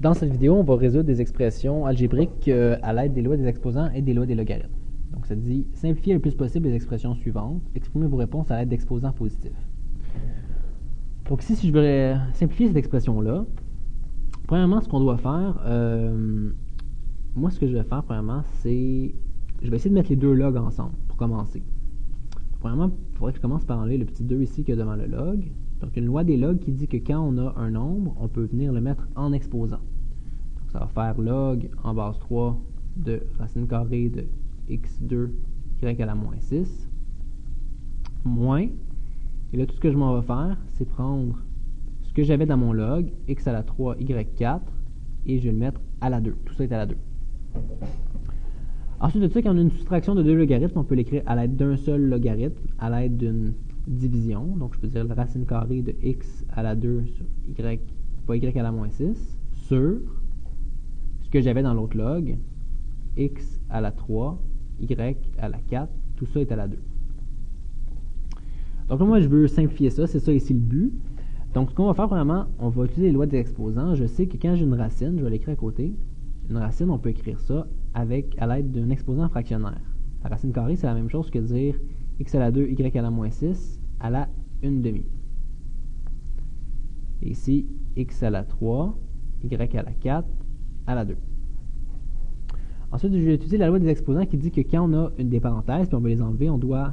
Dans cette vidéo, on va résoudre des expressions algébriques à l'aide des lois des exposants et des lois des logarithmes. Donc ça dit, simplifiez le plus possible les expressions suivantes. Exprimez vos réponses à l'aide d'exposants positifs. Donc ici, si je veux simplifier cette expression-là, premièrement, ce qu'on doit faire, moi ce que je vais faire premièrement, c'est, je vais essayer de mettre les deux logs ensemble pour commencer. Premièrement, il faudrait que je commence par enlever le petit 2 ici qu'il y a devant le log. Donc, une loi des logs qui dit que quand on a un nombre, on peut venir le mettre en exposant. Donc, ça va faire log en base 3 de racine carrée de x2 y à la moins 6, moins, et là, tout ce que je m'en vais faire, c'est prendre ce que j'avais dans mon log, x à la 3, y4, et je vais le mettre à la 2. Tout ça est à la 2. Ensuite de ça, quand on a une soustraction de deux logarithmes, on peut l'écrire à l'aide d'un seul logarithme, à l'aide d'une division. Donc, je peux dire la racine carrée de x à la 2 sur y, pas y à la moins 6, sur ce que j'avais dans l'autre log, x à la 3, y à la 4, tout ça est à la 2. Donc là, moi, je veux simplifier ça, c'est ça ici le but. Donc, ce qu'on va faire, premièrement, on va utiliser les lois des exposants. Je sais que quand j'ai une racine, je vais l'écrire à côté. Une racine, on peut écrire ça à l'aide d'un exposant fractionnaire. La racine carrée, c'est la même chose que dire x à la 2, y à la moins 6 à la 1/2. Et ici, x à la 3, y à la 4 à la 2. Ensuite, je vais utiliser la loi des exposants qui dit que quand on a des parenthèses, puis on veut les enlever, on doit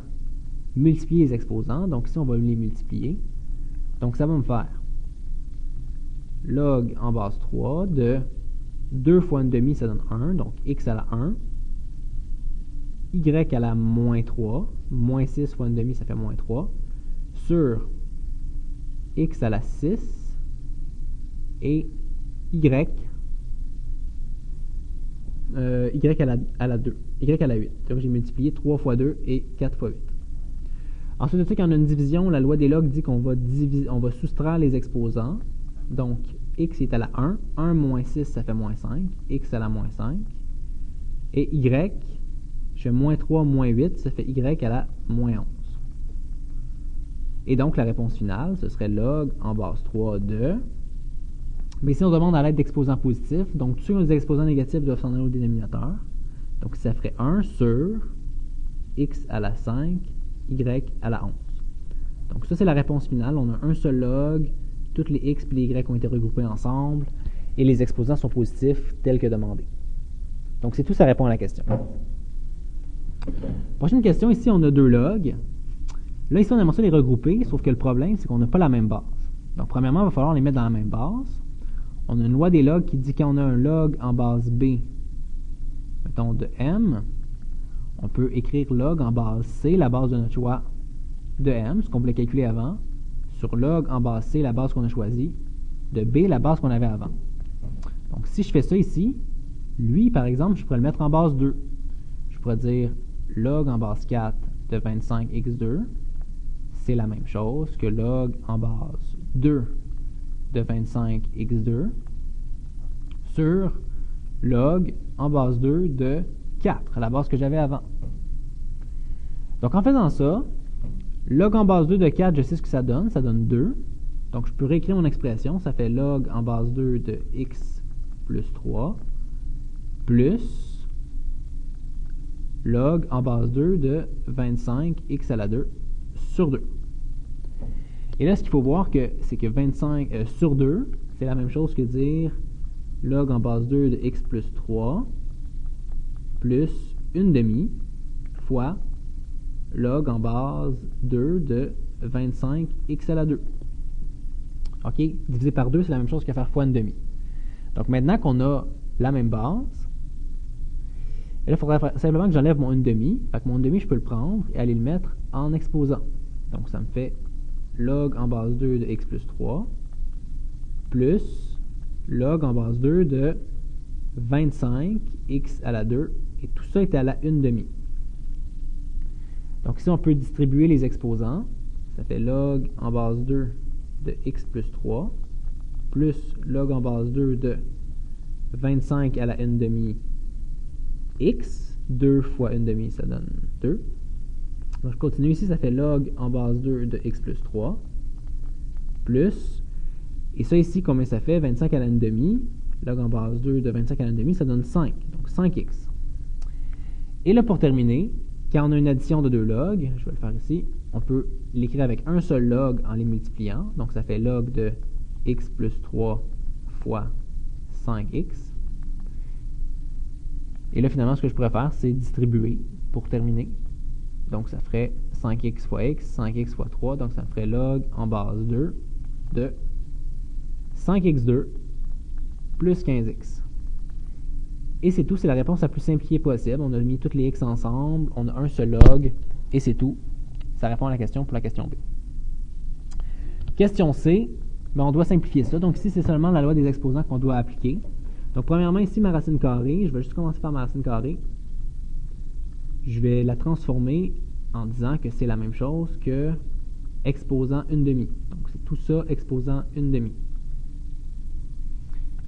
multiplier les exposants. Donc ici, on va les multiplier. Donc ça va me faire log en base 3 de 2 fois 1/2, ça donne 1, donc x à la 1, y à la moins 3, moins 6 fois 1/2, ça fait moins 3, sur x à la 6 et y à la 2, y à la 8. Donc j'ai multiplié 3 fois 2 et 4 fois 8. Ensuite de ça, quand on a une division, la loi des logs dit qu'on va, on va soustraire les exposants. Donc, x est à la 1, 1 moins 6, ça fait moins 5, x à la moins 5, et y, je fais moins 3 moins 8, ça fait y à la moins 11. Et donc, la réponse finale, ce serait log en base 3 de... Mais ici, on demande à l'aide d'exposants positifs, donc tous ceux qui ont des exposants négatifs doivent s'en aller au dénominateur. Donc, ça ferait 1 sur x à la 5, y à la 11. Donc, ça, c'est la réponse finale. On a un seul log, toutes les x et les y ont été regroupés ensemble, et les exposants sont positifs tels que demandé. Donc, c'est tout, ça répond à la question. Prochaine question, ici, on a deux logs. Là, ici, on aimerait ça les regrouper, sauf que le problème, c'est qu'on n'a pas la même base. Donc, premièrement, il va falloir les mettre dans la même base. On a une loi des logs qui dit qu'on a un log en base B, mettons de M, on peut écrire log en base C, la base de notre choix de M, ce qu'on voulait calculer avant, sur log en base C, la base qu'on a choisie, de B, la base qu'on avait avant. Donc, si je fais ça ici, lui, par exemple, je pourrais le mettre en base 2. Je pourrais dire log en base 4 de 25x2, c'est la même chose que log en base 2 de 25x2 sur log en base 2 de 4, la base que j'avais avant. Donc, en faisant ça, log en base 2 de 4, je sais ce que ça donne 2. Donc, je peux réécrire mon expression, ça fait log en base 2 de x plus 3 plus log en base 2 de 25x à la 2 sur 2. Et là, ce qu'il faut voir, c'est que 25 sur 2, c'est la même chose que dire log en base 2 de x plus 3 plus 1/2 fois log en base 2 de 25x à la 2. OK? Divisé par 2, c'est la même chose que faire fois 1/2. Donc, maintenant qu'on a la même base, et là, il faudrait simplement que j'enlève mon 1/2. Fait que mon 1/2, je peux le prendre et aller le mettre en exposant. Donc, ça me fait log en base 2 de x plus 3 plus log en base 2 de 25x à la 2, et tout ça est à la 1/2. Donc ici, on peut distribuer les exposants. Ça fait log en base 2 de x plus 3 plus log en base 2 de 25 à la 1/2 x. 2 fois 1/2, ça donne 2. Donc je continue ici, ça fait log en base 2 de x plus 3 plus, et ça ici, combien ça fait? 25 à la 1/2. log en base 2 de 25 à la 1/2, ça donne 5. Donc 5x. Et là, pour terminer, quand on a une addition de deux logs, je vais le faire ici, on peut l'écrire avec un seul log en les multipliant. Donc ça fait log de x plus 3 fois 5x. Et là, finalement, ce que je pourrais faire, c'est distribuer pour terminer. Donc ça ferait 5x fois x, 5x fois 3, donc ça me ferait log en base 2 de 5x2 plus 15x. Et c'est tout, c'est la réponse la plus simplifiée possible. On a mis toutes les x ensemble, on a un seul log, et c'est tout. Ça répond à la question pour la question B. Question C, ben on doit simplifier ça. Donc ici, c'est seulement la loi des exposants qu'on doit appliquer. Donc premièrement, ici, ma racine carrée, je vais juste commencer par ma racine carrée. Je vais la transformer en disant que c'est la même chose que exposant 1/2. Donc c'est tout ça exposant 1/2.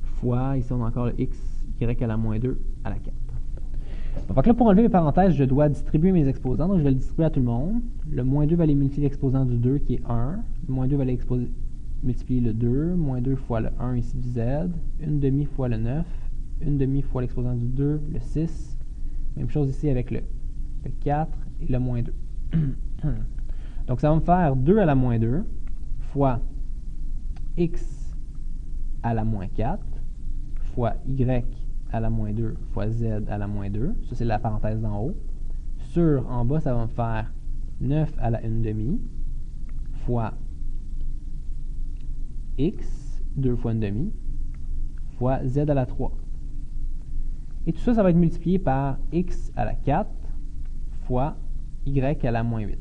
Fois, ici on a encore le x, y à la moins 2 à la 4. Donc là, pour enlever mes parenthèses, je dois distribuer mes exposants. Donc je vais le distribuer à tout le monde. Le moins 2 va aller multiplier l'exposant du 2 qui est 1. Le moins 2 va aller multiplier le 2. Moins 2 fois le 1 ici du z. 1/2 fois le 9. 1/2 fois l'exposant du 2, le 6. Même chose ici avec le 4 et le moins 2. Donc ça va me faire 2 à la moins 2 fois x à la moins 4 fois y à la moins 2 fois z à la moins 2. Ça, c'est la parenthèse d'en haut. Sur, en bas, ça va me faire 9 à la 1/2 fois x, 2 fois 1/2, fois z à la 3. Et tout ça, ça va être multiplié par x à la 4 fois y à la moins 8.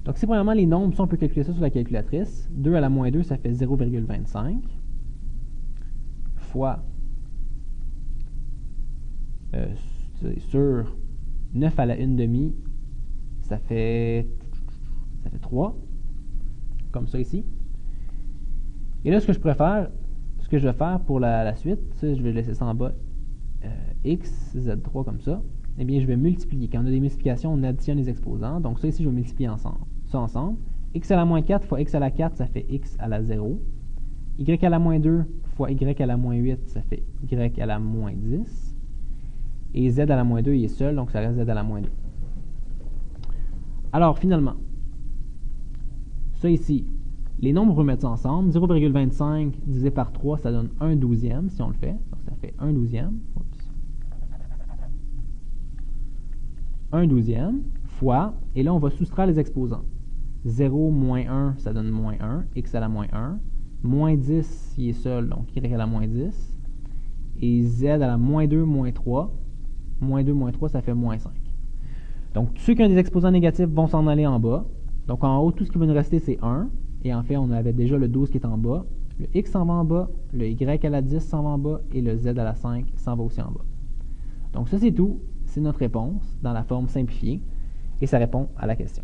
Donc, si premièrement les nombres, ça, on peut calculer ça sur la calculatrice. 2 à la moins 2, ça fait 0,25 fois sur 9 à la 1/2, ça fait 3, comme ça ici. Et là, ce que je préfère, ce que je vais faire pour la suite, ça, je vais laisser ça en bas, x, z3 comme ça. Eh bien, je vais multiplier. Quand on a des multiplications, on additionne les exposants. Donc ça ici, je vais multiplier ça ensemble. X à la moins 4 fois x à la 4, ça fait x à la 0. Y à la moins 2 fois y à la moins 8, ça fait y à la moins 10. Et z à la moins 2, il est seul, donc ça reste z à la moins 2. Alors, finalement, ça ici, les nombres, on peut mettre ça ensemble. 0,25 divisé par 3, ça donne 1/12 si on le fait. Donc ça fait 1/12. 1/12 fois, et là on va soustraire les exposants. 0 moins 1, ça donne moins 1, x à la moins 1. Moins 10, il est seul, donc y à la moins 10. Et z à la moins 2, moins 3. Moins 2, moins 3, ça fait moins 5. Donc, tous ceux qui ont des exposants négatifs vont s'en aller en bas. Donc, en haut, tout ce qui va nous rester, c'est 1. Et en fait, on avait déjà le 12 qui est en bas. Le x s'en va en bas. Le y à la 10 s'en va en bas. Et le z à la 5 s'en va aussi en bas. Donc, ça, c'est tout. C'est notre réponse dans la forme simplifiée. Et ça répond à la question.